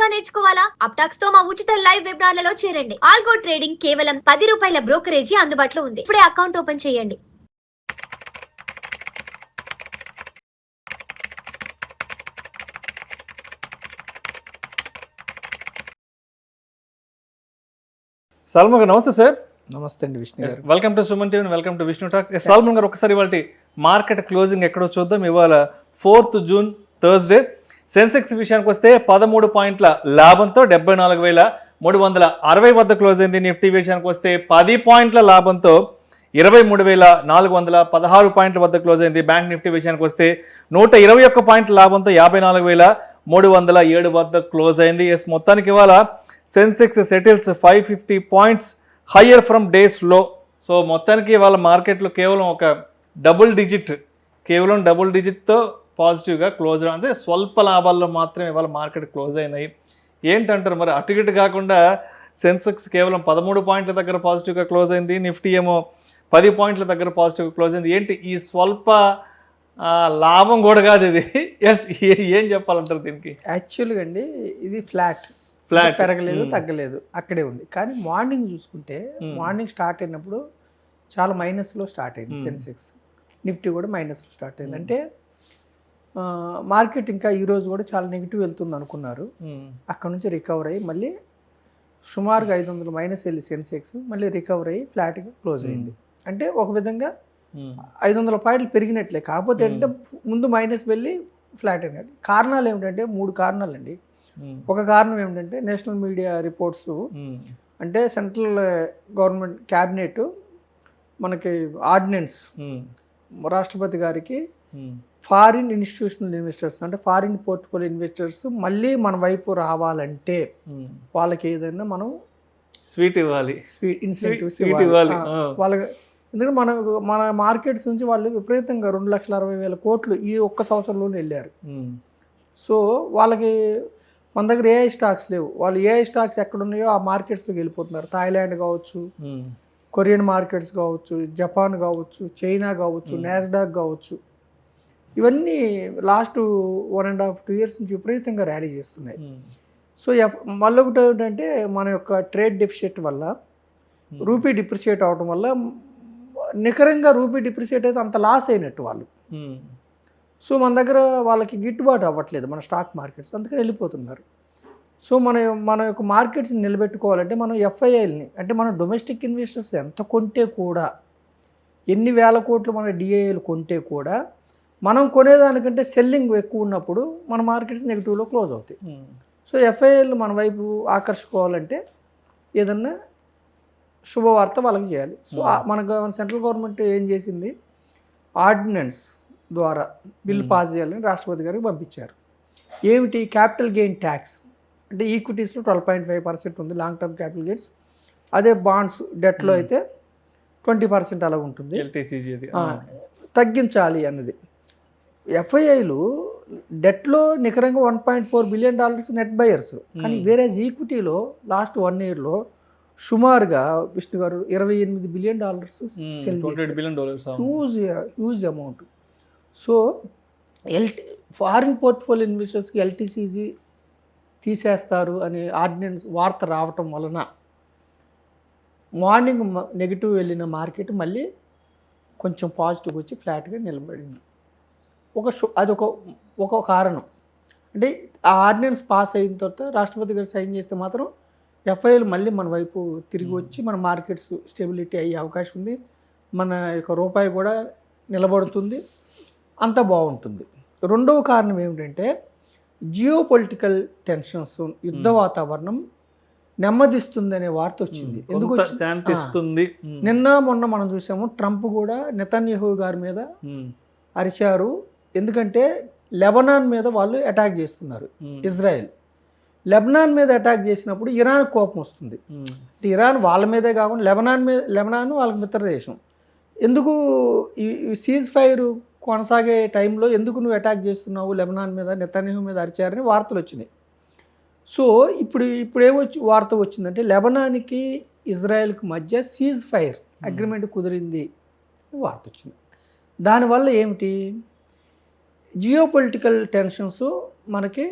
గా నేర్చుకోవాలా? అప్టాక్స్ తో మా ఉచిత లైవ్ వెబినార్లలో చేరండి. ఆల్గో ట్రేడింగ్ కేవలం 10 రూపాయల బ్రోకరేజీ అందుబాటులో ఉంది. ఇప్పుడే అకౌంట్ ఓపెన్ చేయండి. సల్మాన్ గారు నమస్తే సార్. నమస్తే అండి విష్ణు గారు. Welcome to Suman TV, welcome to Vishnu talks. Salman గారు ఒకసారి ఇవాళ మార్కెట్ క్లోజింగ్ ఎక్కడో చూద్దాం. ఇవాళ 4th జూన్ థర్స్డే. సెన్సెక్స్ విషయానికి వస్తే 13 పాయింట్ల లాభంతో 74,360 వద్ద క్లోజ్ అయింది. నిఫ్టీ విషయానికి వస్తే 10 పాయింట్ల లాభంతో 23,416 పాయింట్ల వద్ద క్లోజ్ అయింది. బ్యాంక్ నిఫ్టీ విషయానికి వస్తే 121 పాయింట్ల లాభంతో 54,307 వద్ద క్లోజ్ అయింది. ఎస్, మొత్తానికి ఇవాళ Sensex settles 550 points higher from days లో. సో మొత్తానికి ఇవాళ మార్కెట్లో కేవలం ఒక డబుల్ డిజిట్తో పాజిటివ్గా క్లోజ్, అంటే స్వల్ప లాభాల్లో మాత్రమే ఇవాళ మార్కెట్ క్లోజ్ అయినాయి. ఏంటంటారు మరి? అటు ఇటు కాకుండా సెన్సెక్స్ కేవలం 13 పాయింట్ల దగ్గర పాజిటివ్గా క్లోజ్ అయింది, నిఫ్టీ ఏమో 10 పాయింట్ల దగ్గర పాజిటివ్గా క్లోజ్ అయింది. ఏంటి ఈ స్వల్ప లాభం కూడా కాదు ఇది? ఎస్, ఏం చెప్పాలంటారు దీనికి? యాక్చువల్గా అండి ఇది ఫ్లాట్ పెరగలేదు, తగ్గలేదు, అక్కడే ఉంది. కానీ మార్నింగ్ చూసుకుంటే మార్నింగ్ స్టార్ట్ అయినప్పుడు చాలా మైనస్లో స్టార్ట్ అయింది సెన్సెక్స్. నిఫ్టీ కూడా మైనస్లో స్టార్ట్ అయింది. అంటే మార్కెట్ ఇంకా ఈరోజు కూడా చాలా నెగిటివ్ వెళ్తుంది అనుకున్నారు. అక్కడ నుంచి రికవర్ అయ్యి మళ్ళీ సుమారుగా 500 మైనస్ వెళ్ళి సెన్సెక్స్ మళ్ళీ రికవర్ అయ్యి ఫ్లాట్గా క్లోజ్ అయింది. అంటే ఒక విధంగా 500 పాయింట్లు పెరిగినట్లే. కాకపోతే ఏంటంటే ముందు మైనస్ వెళ్ళి ఫ్లాట్ అయింది. కారణాలు ఏమిటంటే 3 కారణాలు అండి. ఒక కారణం ఏమిటంటే నేషనల్ మీడియా రిపోర్ట్స్, అంటే సెంట్రల్ గవర్నమెంట్ క్యాబినెట్ మనకి ఆర్డినెన్స్ రాష్ట్రపతి గారికి ఫారిన్ ఇన్స్టిట్యూషనల్ ఇన్వెస్టర్స్, అంటే ఫారిన్ పోర్ట్ఫోలియో ఇన్వెస్టర్స్ మళ్ళీ మన వైపు రావాలంటే వాళ్ళకి ఏదైనా మనం స్వీట్ ఇవ్వాలి, ఇన్సెంటివ్స్ ఇవ్వాలి వాళ్ళకి. ఎందుకంటే మన మార్కెట్స్ నుంచి వాళ్ళు విపరీతంగా 2,60,000 కోట్లు ఈ ఒక్క సంవత్సరంలోనే వెళ్ళారు. సో వాళ్ళకి మన దగ్గర ఏఐ స్టాక్స్ లేవు. వాళ్ళు ఏఐ స్టాక్స్ ఎక్కడ ఉన్నాయో ఆ మార్కెట్స్లోకి వెళ్ళిపోతున్నారు. థాయిలాండ్ కావచ్చు, కొరియన్ మార్కెట్స్ కావచ్చు, జపాన్ కావచ్చు, చైనా కావచ్చు, నాస్డాక్ కావచ్చు, ఇవన్నీ లాస్ట్ 1.5-2 ఇయర్స్ నుంచి విపరీతంగా ర్యాలీ చేస్తున్నాయి. సో మళ్ళీ ఒకటి ఏంటంటే మన యొక్క ట్రేడ్ డెఫిసిట్ వల్ల రూపీ డిప్రిషియేట్ అవడం వల్ల నికరంగా రూపీ డిప్రిషియేట్ అయితే అంత లాస్ అయినట్టు వాళ్ళు. సో మన దగ్గర వాళ్ళకి గిట్టుబాటు అవ్వట్లేదు మన స్టాక్ మార్కెట్స్, అందుకని వెళ్ళిపోతున్నారు. సో మన యొక్క మార్కెట్స్ని నిలబెట్టుకోవాలంటే మనం ఎఫ్ఐఐల్ని, అంటే మన డొమెస్టిక్ ఇన్వెస్టర్స్ ఎంత కొంటే కూడా, ఎన్ని వేల కోట్లు మన డిఐఏలు కొంటే కూడా మనం కొనేదానికంటే సెల్లింగ్ ఎక్కువ ఉన్నప్పుడు మన మార్కెట్స్ నెగిటివ్లో క్లోజ్ అవుతాయి. సో ఎఫ్ఐఐలు మన వైపు ఆకర్షుకోవాలంటే ఏదన్నా శుభవార్త వాళ్ళకి చేయాలి. సో మన సెంట్రల్ గవర్నమెంట్ ఏం చేసింది, ఆర్డినెన్స్ ద్వారా బిల్ పాస్ చేయాలని రాష్ట్రపతి గారికి పంపించారు. ఏమిటి? Capital gain tax. అంటే ఈక్విటీస్లో 12.5% ఉంది లాంగ్ టర్మ్ క్యాపిటల్ గెయిన్స్. అదే బాండ్స్ డెట్లో అయితే 20% అలా ఉంటుంది. తగ్గించాలి అన్నది. ఎఫ్ఐఐలు డెట్లో నికరంగా $1.4 బిలియన్ నెట్ బయర్స్. కానీ వేరే ఈక్విటీలో లాస్ట్ 1 ఇయర్లో సుమారుగా విష్ణు గారు $28 బిలియన్ సెల్ చేశారు. Huge amount. So foreign portfolio ఇన్వెస్టర్స్కి ఎల్టీసీజీ తీసేస్తారు అనే ఆర్డినెన్స్ వార్త రావటం వలన మార్నింగ్ నెగిటివ్ వెళ్ళిన మార్కెట్ మళ్ళీ కొంచెం పాజిటివ్ వచ్చి ఫ్లాట్గా నిలబడింది. ఒక కారణం. అంటే ఆ ఆర్డినెన్స్ పాస్ అయిన తర్వాత రాష్ట్రపతి గారు సైన్ చేస్తే మాత్రం ఎఫ్ఐఎల్ మళ్ళీ మన వైపు తిరిగి వచ్చి మన మార్కెట్స్ స్టెబిలిటీ అయ్యే అవకాశం ఉంది. మన యొక్క రూపాయి కూడా నిలబడుతుంది, అంత బాగుంటుంది. రెండవ కారణం ఏమిటంటే జియో పొలిటికల్ టెన్షన్స్, యుద్ధ వాతావరణం నెమ్మదిస్తుంది అనే వార్త వచ్చింది. ఎందుకు శాంతిస్తుంది? నిన్న మొన్న మనం చూసాము, ట్రంప్ కూడా నెతన్యాహు గారి మీద అరిచారు. ఎందుకంటే లెబనాన్ మీద వాళ్ళు అటాక్ చేస్తున్నారు. ఇజ్రాయెల్ లెబనాన్ మీద అటాక్ చేసినప్పుడు ఇరాన్ కోపం వస్తుంది. ఇరాన్ వాళ్ళ మీదే కాకుండా లెబనాన్ వాళ్ళకి మిత్ర దేశం. ఎందుకు ఈ సీజ్ ఫైర్ కొనసాగే టైంలో ఎందుకు నువ్వు అటాక్ చేస్తున్నావు లెబనాన్ మీద, నెతన్యాహు మీద అరిచారని వార్తలు వచ్చినాయి. సో ఇప్పుడు వార్త వచ్చిందంటే లెబనాన్కి ఇజ్రాయెల్కి మధ్య సీజ్ ఫైర్ అగ్రిమెంట్ కుదిరింది వార్త వచ్చింది. దానివల్ల ఏమిటి, జియో పొలిటికల్ టెన్షన్స్ మనకి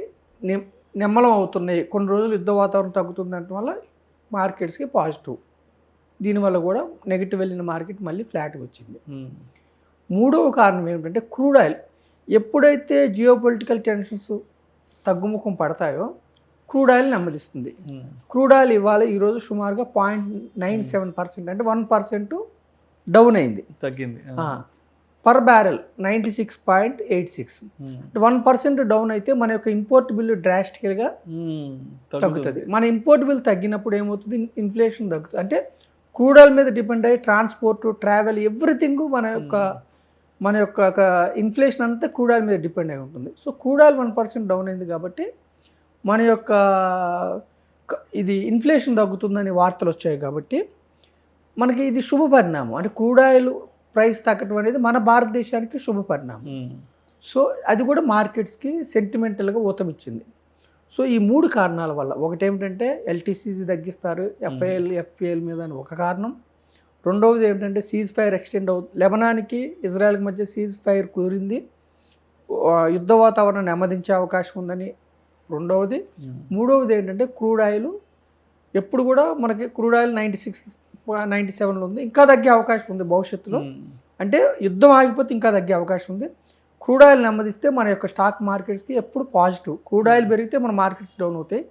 నిమ్మలం అవుతున్నాయి, కొన్ని రోజులు యుద్ధ వాతావరణం తగ్గుతుంది అంటే వల్ల మార్కెట్స్కి పాజిటివ్. దీనివల్ల కూడా నెగిటివ్ వెళ్ళిన మార్కెట్ మళ్ళీ ఫ్లాట్గా వచ్చింది. మూడవ కారణం ఏమిటంటే క్రూడ్ ఆయిల్. ఎప్పుడైతే జియోపొలిటికల్ టెన్షన్స్ తగ్గుముఖం పడతాయో క్రూడ్ ఆయిల్ నెమ్మదిస్తుంది. క్రూడ్ ఆయిల్ ఇవాళ ఈరోజు సుమారుగా 0.97%, అంటే 1% డౌన్ అయింది, తగ్గింది. Per barrel 96.86. 1% డౌన్ అయితే మన యొక్క ఇంపోర్ట్ బిల్లు డ్రాస్టికల్గా తగ్గుతుంది. మన ఇంపోర్ట్ బిల్ తగ్గినప్పుడు ఏమవుతుంది, ఇన్ఫ్లేషన్ తగ్గుతుంది. అంటే క్రూడ్ ఆయిల్ మీద డిపెండ్ అయ్యి ట్రాన్స్పోర్ట్, ట్రావెల్, ఎవ్రీథింగ్ మన యొక్క ఇన్ఫ్లేషన్ అంతా క్రూడ్ ఆయిల్ మీద డిపెండ్ అయి ఉంటుంది. సో క్రూడ్ ఆయిల్ 1% డౌన్ అయింది కాబట్టి మన యొక్క ఇది ఇన్ఫ్లేషన్ తగ్గుతుందని వార్తలు వచ్చాయి కాబట్టి మనకి ఇది శుభ పరిణామం. అంటే క్రూడ్ ఆయిల్ ప్రైస్ తగ్గడం అనేది మన భారతదేశానికి శుభ పరిణామం. సో అది కూడా మార్కెట్స్కి సెంటిమెంటల్గా ఊతమిచ్చింది. సో ఈ 3 కారణాల వల్ల, ఒకటి ఏమిటంటే ఎల్టీసీజీ తగ్గిస్తారు ఎఫ్ఐఎల్ ఎఫ్పిఎల్ మీద అని ఒక కారణం. రెండవది ఏమిటంటే సీజ్ ఫైర్ ఎక్స్టెండ్ అవుతుంది, లెబనాన్కి ఇజ్రాయెల్కి మధ్య సీజ్ ఫైర్ కుదిరింది, యుద్ధ వాతావరణం నెమ్మదించే అవకాశం ఉందని రెండవది. మూడవది ఏంటంటే క్రూడ్ ఆయిల్ ఎప్పుడు కూడా మనకి క్రూడ్ ఆయిల్ 96-97లో ఉంది, ఇంకా తగ్గే అవకాశం ఉంది భవిష్యత్తులో. అంటే యుద్ధం ఆగిపోతే ఇంకా తగ్గే అవకాశం ఉంది. క్రూడ్ ఆయిల్ నెమ్మదిస్తే మన యొక్క స్టాక్ మార్కెట్స్కి ఎప్పుడు పాజిటివ్. క్రూడ్ ఆయిల్ పెరిగితే మన మార్కెట్స్ డౌన్ అవుతాయి,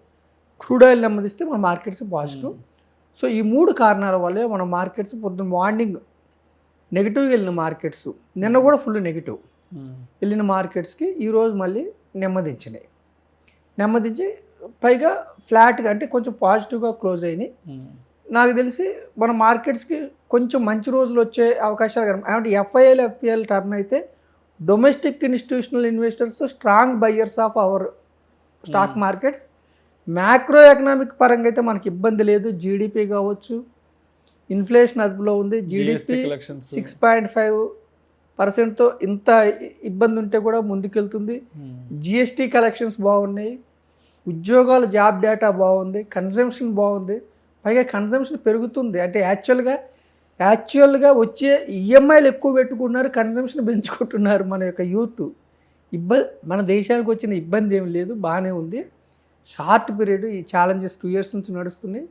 క్రూడ్ ఆయిల్ నెమ్మదిస్తే మన మార్కెట్స్ పాజిటివ్. సో ఈ 3 కారణాల వల్లే మన మార్కెట్స్ పొద్దున్న మార్నింగ్ నెగిటివ్గా వెళ్ళిన మార్కెట్స్, నిన్న కూడా ఫుల్ నెగిటివ్ వెళ్ళిన మార్కెట్స్కి ఈరోజు మళ్ళీ నెమ్మదించి పైగా ఫ్లాట్గా, అంటే కొంచెం పాజిటివ్గా క్లోజ్ అయినాయి. నాకు తెలిసి మన మార్కెట్స్కి కొంచెం మంచి రోజులు వచ్చే అవకాశాలు అంటే ఎఫ్ఐఎల్ ఎఫ్పిఎల్ టర్న్ అయితే domestic institutional investors strong buyers of our stock markets. Macro economic పరంగా అయితే మనకి ఇబ్బంది లేదు, జీడిపి కావచ్చు, ఇన్ఫ్లేషన్ అదుపులో ఉంది, జీడిపి 6.5%తో ఇంత ఇబ్బంది ఉంటే కూడా ముందుకెళ్తుంది. జిఎస్టీ కలెక్షన్స్ బాగున్నాయి, ఉద్యోగాల జాబ్ డేటా బాగుంది, కన్జంప్షన్ బాగుంది, పైగా కన్జంప్షన్ పెరుగుతుంది. అంటే యాక్చువల్గా వచ్చే ఈఎంఐలు ఎక్కువ పెట్టుకున్నారు, కన్జంప్షన్ పెంచుకుంటున్నారు మన యొక్క యూత్. మన దేశానికి వచ్చిన ఇబ్బంది ఏమి లేదు, బాగానే ఉంది. షార్ట్ పీరియడ్ ఈ ఛాలెంజెస్ 2 years నుంచి నడుస్తున్నాయి,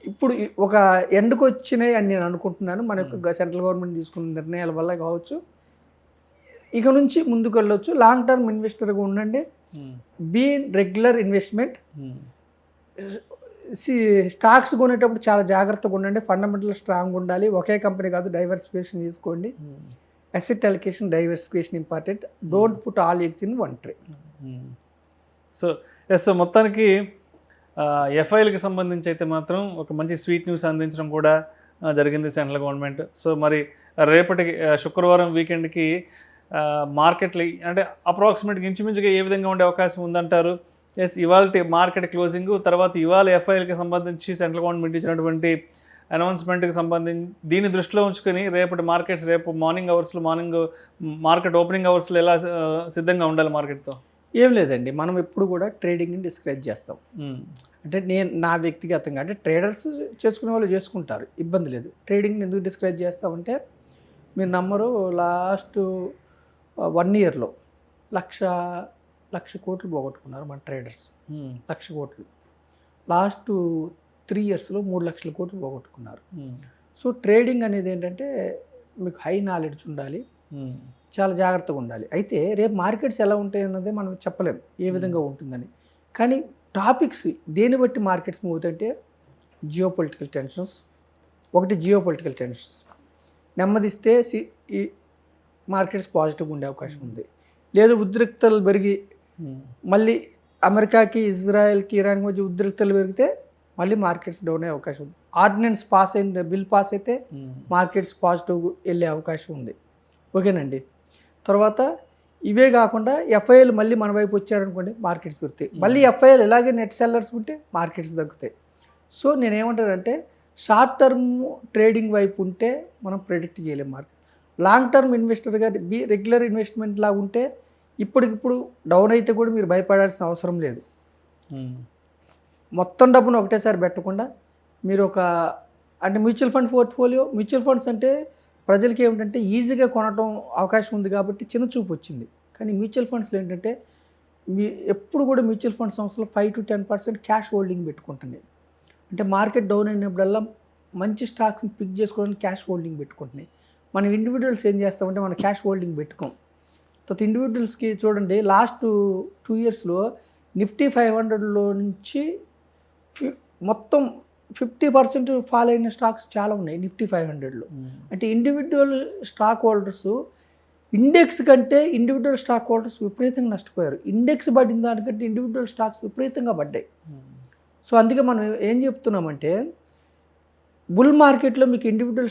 ఇప్పుడు ఒక ఎండ్కి వచ్చినాయి అని నేను అనుకుంటున్నాను. మన యొక్క సెంట్రల్ గవర్నమెంట్ తీసుకున్న నిర్ణయాల వల్ల కావచ్చు. ఇక నుంచి ముందుకు వెళ్ళొచ్చు. లాంగ్ టర్మ్ ఇన్వెస్టర్గా ఉండండి, బీ రెగ్యులర్ ఇన్వెస్ట్మెంట్. స్టాక్స్ కొనేటప్పుడు చాలా జాగ్రత్తగా ఉండండి, ఫండమెంటల్ స్ట్రాంగ్ ఉండాలి, ఒకే కంపెనీ కాదు, డైవర్సిఫికేషన్ తీసుకోండి. Asset allocation, diversification important. Don't put all eggs in one tray. So మొత్తానికి ఎఫ్ఐఎల్కి సంబంధించి అయితే మాత్రం ఒక మంచి స్వీట్ న్యూస్ అందించడం కూడా జరిగింది సెంట్రల్ గవర్నమెంట్. సో మరి రేపటికి శుక్రవారం వీకెండ్కి మార్కెట్లు అంటే అప్రాక్సిమేట్గా ఇంచుమించుగా ఏ విధంగా ఉండే అవకాశం ఉందంటారు? ఇవాళ మార్కెట్ క్లోజింగ్ తర్వాత ఇవాళ ఎఫ్ఐఎల్కి సంబంధించి సెంట్రల్ గవర్నమెంట్ ఇచ్చినటువంటి అనౌన్స్మెంట్కి సంబంధించి దీన్ని దృష్టిలో ఉంచుకొని రేపటి మార్కెట్స్ రేపు మార్నింగ్ మార్కెట్ ఓపెనింగ్ అవర్స్లో ఎలా సిద్ధంగా ఉండాలి మార్కెట్తో? ఏం లేదండి, మనం ఎప్పుడు కూడా ట్రేడింగ్ని డిస్కరేజ్ చేస్తాం. అంటే నా వ్యక్తిగతంగా, అంటే ట్రేడర్స్ చేసుకునే వాళ్ళు చేసుకుంటారు, ఇబ్బంది లేదు. ట్రేడింగ్ని ఎందుకు డిస్కరేజ్ చేస్తామంటే మీరు నమ్మరు, లాస్ట్ 1 yearలో 1,00,000 కోట్లు పోగొట్టుకున్నారు మన ట్రేడర్స్. 1,00,000 కోట్లు. లాస్ట్ 3 yearsలో 3,00,000 కోట్లు పోగొట్టుకున్నారు. సో ట్రేడింగ్ అనేది ఏంటంటే మీకు హై నాలెడ్జ్ ఉండాలి, చాలా జాగ్రత్తగా ఉండాలి. అయితే రేపు మార్కెట్స్ ఎలా ఉంటాయి అన్నదే మనం చెప్పలేం ఏ విధంగా ఉంటుందని. కానీ టాపిక్స్ దేన్ని బట్టి మార్కెట్స్ మూవ్ అవుతాయంటే జియోపొలిటికల్ టెన్షన్స్. జియోపొలిటికల్ టెన్షన్స్ నెమ్మదిస్తే ఈ మార్కెట్స్ పాజిటివ్గా ఉండే అవకాశం ఉంది. లేదు ఉద్రిక్తలు పెరిగి మళ్ళీ అమెరికాకి ఇజ్రాయెల్కి ఇరాన్కి మధ్య ఉద్రిక్తలు పెరిగితే మళ్ళీ మార్కెట్స్ డౌన్ అయ్యే అవకాశం ఉంది. ఆర్డినెన్స్ పాస్ అయింది, బిల్ పాస్ అయితే మార్కెట్స్ పాజిటివ్ వెళ్ళే అవకాశం ఉంది. ఓకేనండి. తర్వాత ఇవే కాకుండా ఎఫ్ఐఎల్ మళ్ళీ మన వైపు వచ్చారనుకోండి మార్కెట్స్ పెరుగుతాయి. మళ్ళీ ఎఫ్ఐఎల్ ఇలాగే నెట్ సెల్లర్స్ ఉంటే మార్కెట్స్ తగ్గుతాయి. సో నేనేమంటానంటే షార్ట్ టర్మ్ ట్రేడింగ్ వైపు ఉంటే మనం ప్రెడిక్ట్ చేయలేం మార్కెట్. లాంగ్ టర్మ్ ఇన్వెస్టర్గా రెగ్యులర్ ఇన్వెస్ట్మెంట్ లాగా ఉంటే ఇప్పటికిప్పుడు డౌన్ అయితే కూడా మీరు భయపడాల్సిన అవసరం లేదు. మొత్తం డబ్బును ఒకటేసారి పెట్టకుండా మీరు అంటే mutual fund portfolio, mutual funds అంటే ప్రజలకి ఏమిటంటే ఈజీగా కొనడం అవకాశం ఉంది కాబట్టి చిన్న చూపు వచ్చింది. కానీ మ్యూచువల్ ఫండ్స్లో ఏంటంటే మీ ఎప్పుడు కూడా మ్యూచువల్ ఫండ్ సంస్థలు 5 to 10% క్యాష్ హోల్డింగ్ పెట్టుకుంటున్నాయి. అంటే మార్కెట్ డౌన్ అయినప్పుడల్లా మంచి స్టాక్స్ని పిక్ చేసుకోవడానికి క్యాష్ హోల్డింగ్ పెట్టుకుంటున్నాయి. మనం ఇండివిజువల్స్ ఏం చేస్తామంటే మనం క్యాష్ హోల్డింగ్ పెట్టుకోం. తర్వాత ఇండివిజువల్స్కి చూడండి, లాస్ట్ 2 yearsలో నిఫ్టీ 500లో నుంచి మొత్తం 50% ఫాల్ అయిన స్టాక్స్ చాలా ఉన్నాయి నిఫ్టీ 500లో. అంటే ఇండివిజువల్ స్టాక్ హోల్డర్స్ ఇండెక్స్ కంటే ఇండివిజువల్ స్టాక్ హోల్డర్స్ విపరీతంగా నష్టపోయారు. ఇండెక్స్ పడిన దానికంటే ఇండివిజువల్ స్టాక్స్ విపరీతంగా పడ్డాయి. సో అందుకే మనం ఏం చెప్తున్నామంటే, బుల్ మార్కెట్లో మీకు ఇండివిజువల్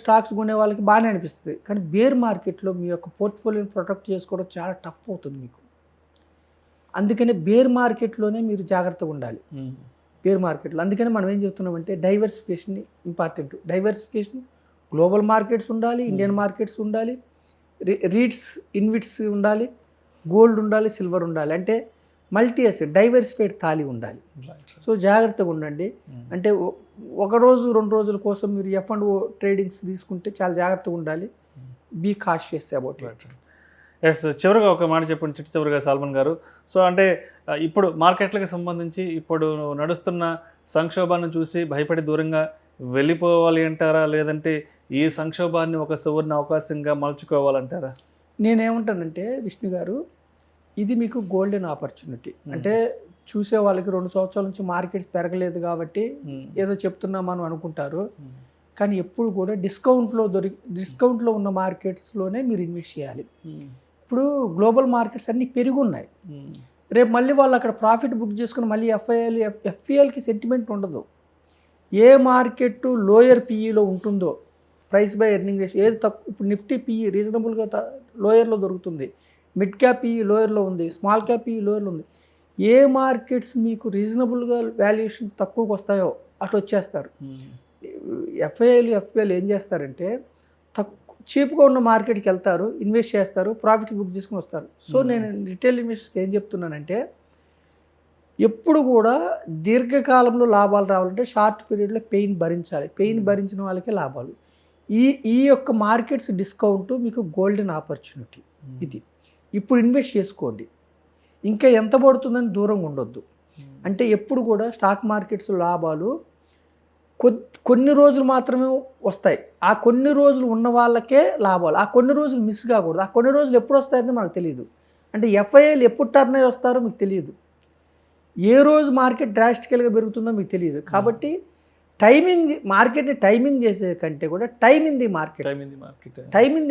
స్టాక్స్ కొనే వాళ్ళకి బాగానే అనిపిస్తుంది, కానీ బేర్ మార్కెట్లో మీ యొక్క పోర్ట్ఫోలియోని ప్రొటెక్ట్ చేసుకోవడం చాలా టఫ్ అవుతుంది మీకు. అందుకనే బేర్ మార్కెట్లోనే మీరు జాగ్రత్తగా ఉండాలి. బేర్ మార్కెట్లో అందుకని మనం ఏం చెప్తున్నామంటే diversification important. Diversification global markets ఉండాలి, ఇండియన్ మార్కెట్స్ ఉండాలి, రీట్స్ ఇన్విట్స్ ఉండాలి, గోల్డ్ ఉండాలి, సిల్వర్ ఉండాలి. అంటే మల్టీ అసెట్ డైవర్సిఫైడ్ థాలీ ఉండాలి. సో జాగ్రత్తగా ఉండండి. అంటే ఒక రోజు 2 రోజుల కోసం మీరు F&O ట్రేడింగ్స్ తీసుకుంటే చాలా జాగ్రత్తగా ఉండాలి. Be cautious about it. Yes, చివరిగా ఒక మాట చెప్పండి, చివరిగా సాల్మన్ గారు. సో అంటే ఇప్పుడు మార్కెట్లకు సంబంధించి ఇప్పుడు నడుస్తున్న సంక్షోభాన్ని చూసి భయపడి దూరంగా వెళ్ళిపోవాలి అంటారా, లేదంటే ఈ సంక్షోభాన్ని ఒక సువర్ణ అవకాశంగా మలుచుకోవాలంటారా? నేనేమంటానంటే విష్ణు గారు, ఇది మీకు గోల్డెన్ ఆపర్చునిటీ. అంటే చూసే వాళ్ళకి 2 సంవత్సరాల నుంచి మార్కెట్స్ పెరగలేదు కాబట్టి ఏదో చెప్తున్నాం మనం అనుకుంటారు, కానీ ఎప్పుడు కూడా డిస్కౌంట్లో ఉన్న మార్కెట్స్లోనే మీరు ఇన్వెస్ట్ చేయాలి. ఇప్పుడు గ్లోబల్ మార్కెట్స్ అన్నీ పెరిగి ఉన్నాయి. రేపు మళ్ళీ వాళ్ళు అక్కడ ప్రాఫిట్ బుక్ చేసుకుని మళ్ళీ ఎఫ్పిఎల్కి సెంటిమెంట్ ఉండదు. ఏ మార్కెట్ లోయర్ పీఈలో ఉంటుందో, ప్రైస్ బై ఎర్నింగ్ రేషియో ఏది తక్కువ, ఇప్పుడు నిఫ్టీ పీఈ రీజనబుల్గా లోయర్లో దొరుకుతుంది, మిడ్ క్యాప్ పీఈ లోయర్లో ఉంది, స్మాల్ క్యాప్ పీఈ లోయర్లో ఉంది. ఏ మార్కెట్స్ మీకు రీజనబుల్గా వాల్యుయేషన్స్ తక్కువకి వస్తాయో అటు వచ్చేస్తారు. ఎఫ్ఐఎల్ ఏం చేస్తారంటే చీప్గా ఉన్న మార్కెట్కి వెళ్తారు, ఇన్వెస్ట్ చేస్తారు, ప్రాఫిట్స్ బుక్ చేసుకుని వస్తారు. సో నేను రిటైల్ ఇన్వెస్టర్స్కి ఏం చెప్తున్నానంటే, ఎప్పుడు కూడా దీర్ఘకాలంలో లాభాలు రావాలంటే షార్ట్ పీరియడ్లో పెయిన్ భరించాలి. పెయిన్ భరించిన వాళ్ళకే లాభాలు. ఈ యొక్క మార్కెట్స్ డిస్కౌంట్ మీకు గోల్డెన్ ఆపర్చునిటీ. ఇది ఇప్పుడు ఇన్వెస్ట్ చేసుకోండి, ఇంకా ఎంత పడుతుందని దూరంగా ఉండొద్దు. అంటే ఎప్పుడు కూడా స్టాక్ మార్కెట్స్ లాభాలు కొన్ని రోజులు మాత్రమే వస్తాయి. ఆ కొన్ని రోజులు ఉన్న వాళ్ళకే లాభాలు. ఆ కొన్ని రోజులు మిస్ కాకూడదు. ఆ కొన్ని రోజులు ఎప్పుడు వస్తాయని మనకు తెలియదు. అంటే ఎఫ్ఐఎల్ ఎప్పుడు టర్న్ అయ్యి వస్తారో మీకు తెలియదు. ఏ రోజు మార్కెట్ డ్రాస్టికల్గా పెరుగుతుందో మీకు తెలియదు. కాబట్టి మార్కెట్ని టైమింగ్ చేసే కంటే కూడా టైం ఇన్ ది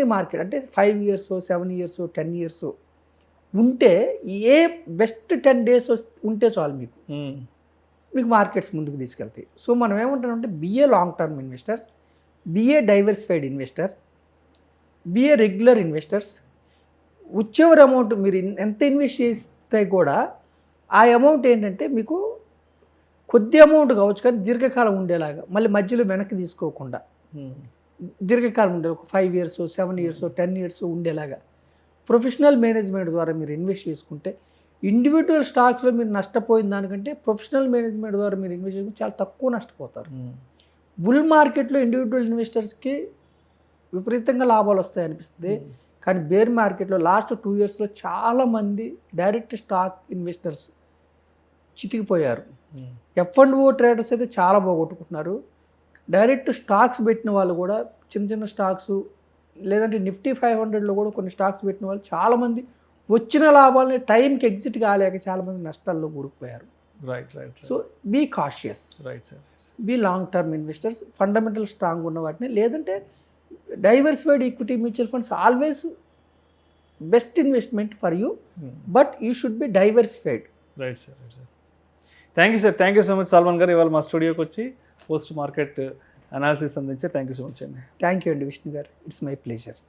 మార్కెట్ అంటే 5 years 7 years 10 years ఉంటే, ఏ బెస్ట్ 10 days ఉంటే చాలు మీకు మార్కెట్స్ ముందుకు తీసుకెళ్తాయి. సో మనం ఏమంటామంటే be a long term investors, be a diversified investor, be a regular investors. Whatever amount మీరు ఎంత ఇన్వెస్ట్ చేస్తే కూడా ఆ అమౌంట్ ఏంటంటే మీకు కొద్ది అమౌంట్ కావచ్చు, కానీ దీర్ఘకాలం ఉండేలాగా, మళ్ళీ మధ్యలో వెనక్కి తీసుకోకుండా దీర్ఘకాలం ఉండే ఒక 5 years 7 years 10 years ఉండేలాగా ప్రొఫెషనల్ మేనేజ్మెంట్ ద్వారా మీరు ఇన్వెస్ట్ చేసుకుంటే, ఇండివిజువల్ స్టాక్స్లో మీరు నష్టపోయిన దానికంటే ప్రొఫెషనల్ మేనేజ్మెంట్ ద్వారా మీరు ఇన్వెస్ట్ చేసుకుంటే చాలా తక్కువ నష్టపోతారు. బుల్ మార్కెట్లో ఇండివిజువల్ ఇన్వెస్టర్స్కి విపరీతంగా లాభాలు వస్తాయి అనిపిస్తుంది, కానీ బేర్ మార్కెట్లో లాస్ట్ 2 yearsలో చాలామంది డైరెక్ట్ స్టాక్ ఇన్వెస్టర్స్ చితికిపోయారు. F&O ట్రేడర్స్ అయితే చాలా బాగొట్టుకుంటున్నారు. డైరెక్ట్ స్టాక్స్ పెట్టిన వాళ్ళు కూడా చిన్న స్టాక్స్, లేదంటే నిఫ్టీ 500లో కూడా కొన్ని స్టాక్స్ పెట్టిన వాళ్ళు చాలామంది వచ్చిన లాభాలని టైంకి ఎగ్జిట్ కాలేక చాలామంది నష్టాల్లో కూరుకుపోయారు. So be cautious, be long term investors, fundamental strong ఉన్న వాటిని, లేదంటే diversified equity mutual funds always best investment for you, but you should be diversified. Right sir. Thank you sir. Thank you so much Salman గారు, ఇవాళ మా స్టూడియోకి వచ్చి post market analysis అందించారు. Thank you so much అండి. థ్యాంక్ యూ అండి విష్ణు గారు, it's my pleasure.